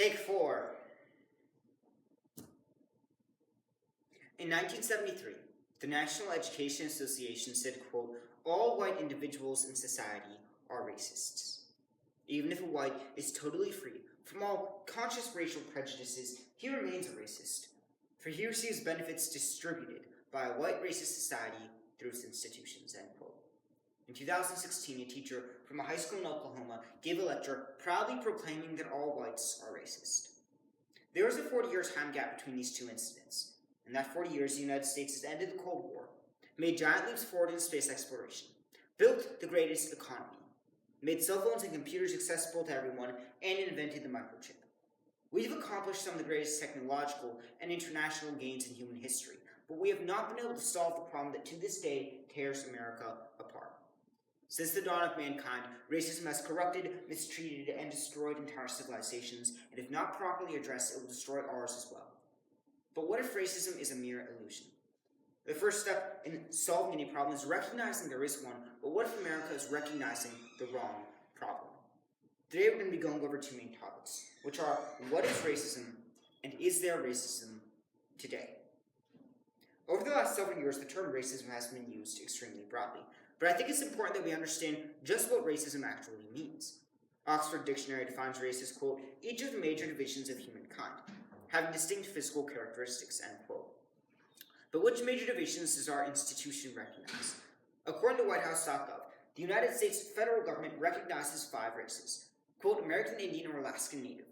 Take 4. In 1973, the National Education Association said, quote, "All white individuals in society are racists." Even if a white is totally free from all conscious racial prejudices, he remains a racist, for he receives benefits distributed by a white racist society through its institutions, end quote. In 2016, a teacher from a high school in Oklahoma gave a lecture proudly proclaiming that all whites are racist. There was a 40-year time gap between these two incidents. In that 40 years, the United States has ended the Cold War, made giant leaps forward in space exploration, built the greatest economy, made cell phones and computers accessible to everyone, and invented the microchip. We've accomplished some of the greatest technological and international gains in human history, but we have not been able to solve the problem that to this day tears America apart. Since the dawn of mankind, racism has corrupted, mistreated, and destroyed entire civilizations, and if not properly addressed, it will destroy ours as well. But what if racism is a mere illusion? The first step in solving any problem is recognizing there is one, but what if America is recognizing the wrong problem? Today we're going to be going over two main topics, which are what is racism and is there racism today? Over the last several years, the term racism has been used extremely broadly, but I think it's important that we understand just what racism actually means. Oxford Dictionary defines race as, quote, "each of the major divisions of humankind, having distinct physical characteristics," end quote. But which major divisions does our institution recognize? According to WhiteHouse.gov, the United States federal government recognizes 5 races, quote, American Indian or Alaskan Native,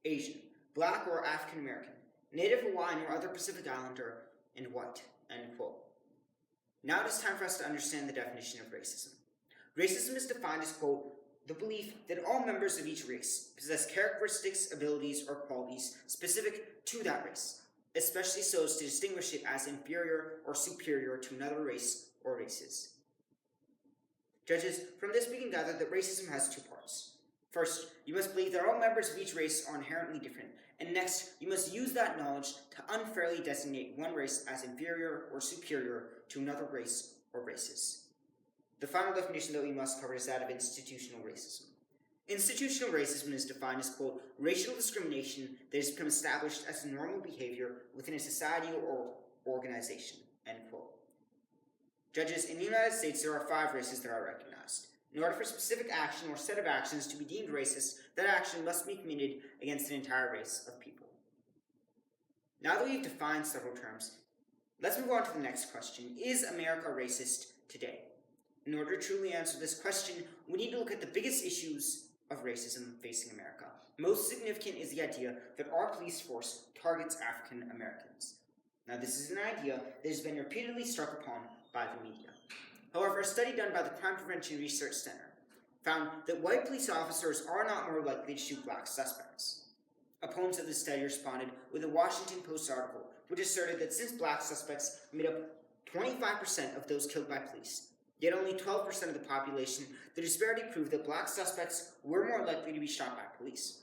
Asian, Black or African American, Native Hawaiian or other Pacific Islander, and white, end quote. Now it is time for us to understand the definition of racism. Racism is defined as, quote, the belief that all members of each race possess characteristics, abilities, or qualities specific to that race, especially so as to distinguish it as inferior or superior to another race or races. Judges, from this we can gather that racism has 2 parts. First, you must believe that all members of each race are inherently different, and next, you must use that knowledge to unfairly designate one race as inferior or superior to another race or races. The final definition that we must cover is that of institutional racism. Institutional racism is defined as, quote, racial discrimination that has become established as normal behavior within a society or organization, end quote. Judges, in the United States, there are 5 races that are recognized. In order for specific action or set of actions to be deemed racist, that action must be committed against an entire race of people. Now that we've defined several terms, let's move on to the next question. Is America racist today? In order to truly answer this question, we need to look at the biggest issues of racism facing America. Most significant is the idea that our police force targets African Americans. Now, this is an idea that has been repeatedly struck upon by the media. However, a study done by the Crime Prevention Research Center found that white police officers are not more likely to shoot black suspects. Opponents of this study responded with a Washington Post article, which asserted that since black suspects made up 25% of those killed by police, yet only 12% of the population, the disparity proved that black suspects were more likely to be shot by police.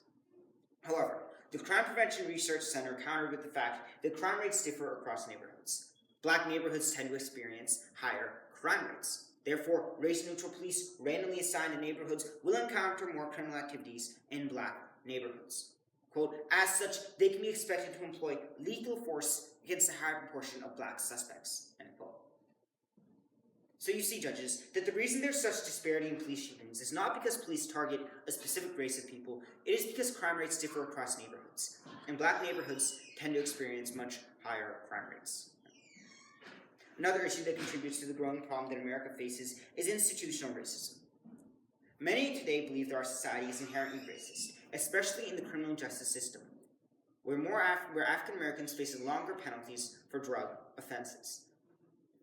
However, the Crime Prevention Research Center countered with the fact that crime rates differ across neighborhoods. Black neighborhoods tend to experience higher crime rates. Therefore, race-neutral police randomly assigned to neighborhoods will encounter more criminal activities in black neighborhoods. Quote, as such, they can be expected to employ lethal force against a higher proportion of black suspects, end quote. So you see, judges, that the reason there's such disparity in police shootings is not because police target a specific race of people, it is because crime rates differ across neighborhoods, and black neighborhoods tend to experience much higher crime rates. Another issue that contributes to the growing problem that America faces is institutional racism. Many today believe that our society is inherently racist, especially in the criminal justice system, where African Americans face longer penalties for drug offenses.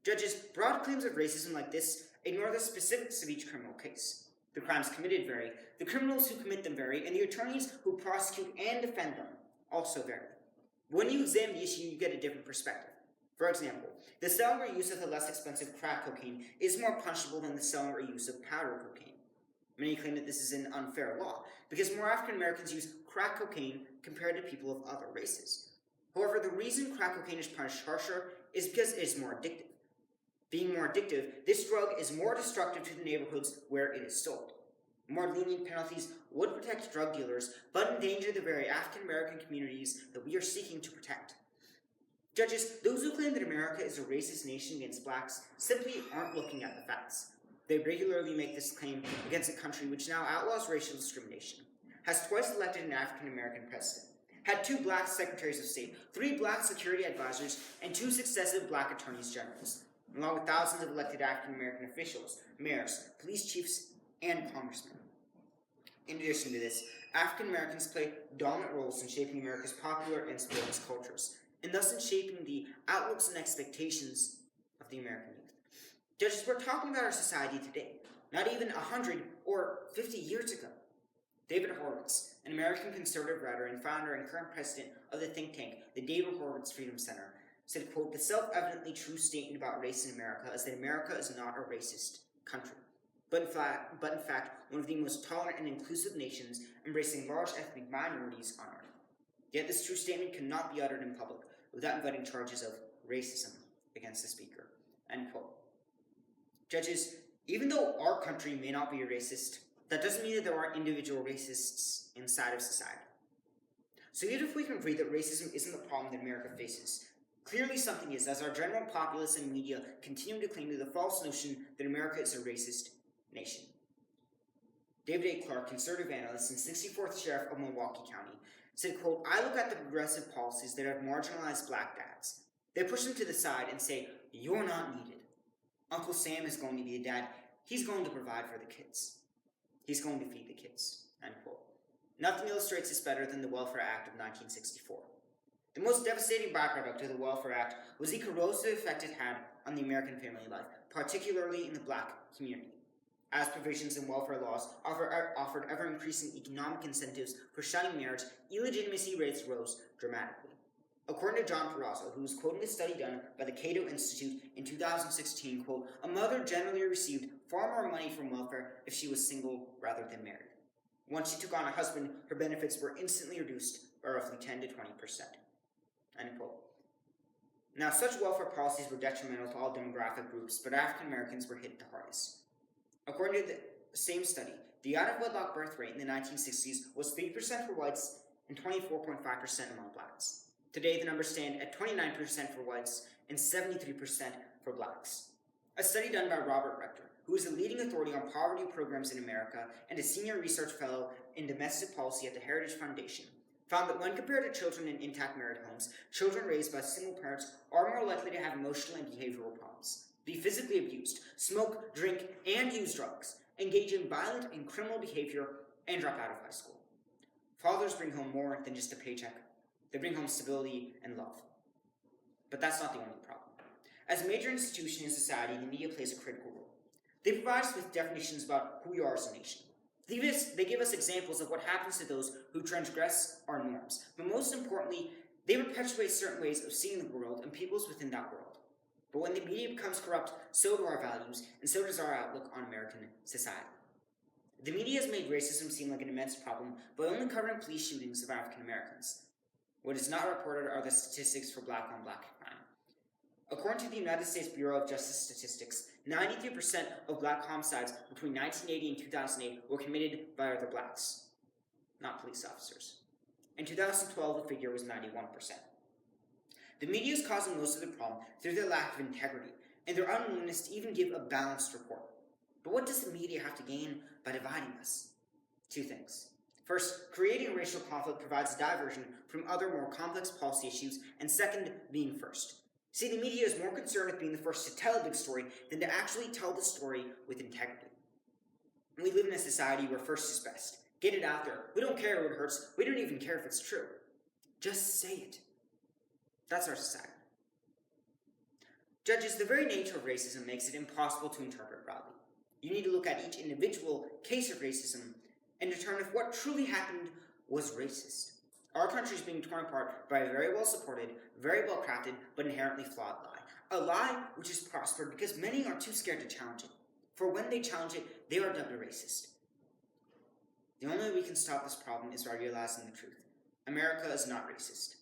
Judges, broad claims of racism like this ignore the specifics of each criminal case. The crimes committed vary, the criminals who commit them vary, and the attorneys who prosecute and defend them also vary. When you examine the issue, you get a different perspective. For example, the selling or use of the less expensive crack cocaine is more punishable than the selling or use of powder cocaine. Many claim that this is an unfair law, because more African Americans use crack cocaine compared to people of other races. However, the reason crack cocaine is punished harsher is because it is more addictive. Being more addictive, this drug is more destructive to the neighborhoods where it is sold. More lenient penalties would protect drug dealers, but endanger the very African American communities that we are seeking to protect. Judges, those who claim that America is a racist nation against blacks simply aren't looking at the facts. They regularly make this claim against a country which now outlaws racial discrimination, has twice elected an African American president, had 2 black secretaries of state, 3 black security advisors, and 2 successive black attorneys generals, along with thousands of elected African American officials, mayors, police chiefs, and congressmen. In addition to this, African Americans play dominant roles in shaping America's popular and sports cultures, and thus in shaping the outlooks and expectations of the American youth. Judges, we're talking about our society today, not even 100 or 50 years ago. David Horowitz, an American conservative writer and founder and current president of the think tank, the David Horowitz Freedom Center, said, quote, "The self-evidently true statement about race in America is that America is not a racist country, but in fact, one of the most tolerant and inclusive nations, embracing large ethnic minorities on earth. Yet this true statement cannot be uttered in public without inviting charges of racism against the speaker," end quote. Judges, even though our country may not be racist, that doesn't mean that there aren't individual racists inside of society. So even if we can agree that racism isn't the problem that America faces, clearly something is, as our general populace and media continue to cling to the false notion that America is a racist nation. David A. Clark, conservative analyst and 64th Sheriff of Milwaukee County, said, quote, "I look at the progressive policies that have marginalized black dads. They push them to the side and say, 'You're not needed. Uncle Sam is going to be a dad. He's going to provide for the kids. He's going to feed the kids,' end quote. Nothing illustrates this better than the Welfare Act of 1964. The most devastating byproduct of the Welfare Act was the corrosive effect it had on the American family life, particularly in the black community, as provisions in welfare laws offered ever-increasing economic incentives for shunning marriage. Illegitimacy rates rose dramatically. According to John Perazzo, who was quoting a study done by the Cato Institute in 2016, quote, "A mother generally received far more money from welfare if she was single rather than married. Once she took on a husband, her benefits were instantly reduced by roughly 10 to 20%, end quote. Now, such welfare policies were detrimental to all demographic groups, but African Americans were hit the hardest. According to the same study, the out-of-wedlock birth rate in the 1960s was 3% for whites and 24.5% among blacks. Today, the numbers stand at 29% for whites and 73% for blacks. A study done by Robert Rector, who is a leading authority on poverty programs in America and a senior research fellow in domestic policy at the Heritage Foundation, found that when compared to children in intact married homes, children raised by single parents are more likely to have emotional and behavioral problems, be physically abused, smoke, drink, and use drugs, engage in violent and criminal behavior, and drop out of high school. Fathers bring home more than just a paycheck. They bring home stability and love. But that's not the only problem. As a major institution in society, the media plays a critical role. They provide us with definitions about who we are as a nation. They give us examples of what happens to those who transgress our norms. But most importantly, they perpetuate certain ways of seeing the world and peoples within that world. But when the media becomes corrupt, so do our values, and so does our outlook on American society. The media has made racism seem like an immense problem by only covering police shootings of African Americans. What is not reported are the statistics for black-on-black crime. According to the United States Bureau of Justice Statistics, 93% of black homicides between 1980 and 2008 were committed by other blacks, not police officers. In 2012, the figure was 91%. The media is causing most of the problem through their lack of integrity and their unwillingness to even give a balanced report. But what does the media have to gain by dividing us? 2 things. First, creating a racial conflict provides a diversion from other more complex policy issues, and second, being first. See, the media is more concerned with being the first to tell a big story than to actually tell the story with integrity. We live in a society where first is best. Get it out there. We don't care if it hurts. We don't even care if it's true. Just say it. That's our society. Judges, the very nature of racism makes it impossible to interpret broadly. You need to look at each individual case of racism and determine if what truly happened was racist. Our country is being torn apart by a very well-supported, very well-crafted, but inherently flawed lie. A lie which has prospered because many are too scared to challenge it. For when they challenge it, they are dubbed a racist. The only way we can stop this problem is by realizing the truth. America is not racist.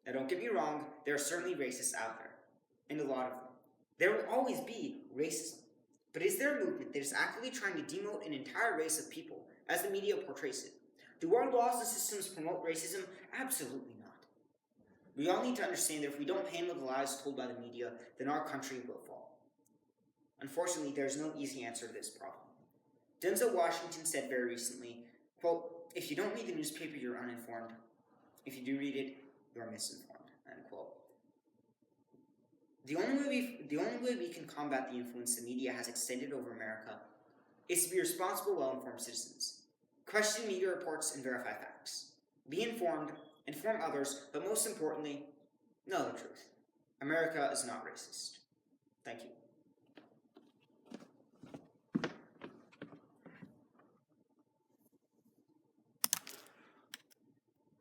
Now don't get me wrong, there are certainly racists out there, and a lot of them. There will always be racism. But is there a movement that is actively trying to demote an entire race of people as the media portrays it. Do our laws and systems promote racism? Absolutely not. We all need to understand that if we don't handle the lies told by the media, then our country will fall. Unfortunately, there is no easy answer to this problem. Denzel Washington said very recently, quote, "If you don't read the newspaper, you're uninformed. If you do read it, you're misinformed," end quote. The only way we can combat the influence the media has extended over America is to be responsible, well-informed citizens. Question media reports and verify facts. Be informed, inform others, but most importantly, know the truth. America is not racist. Thank you.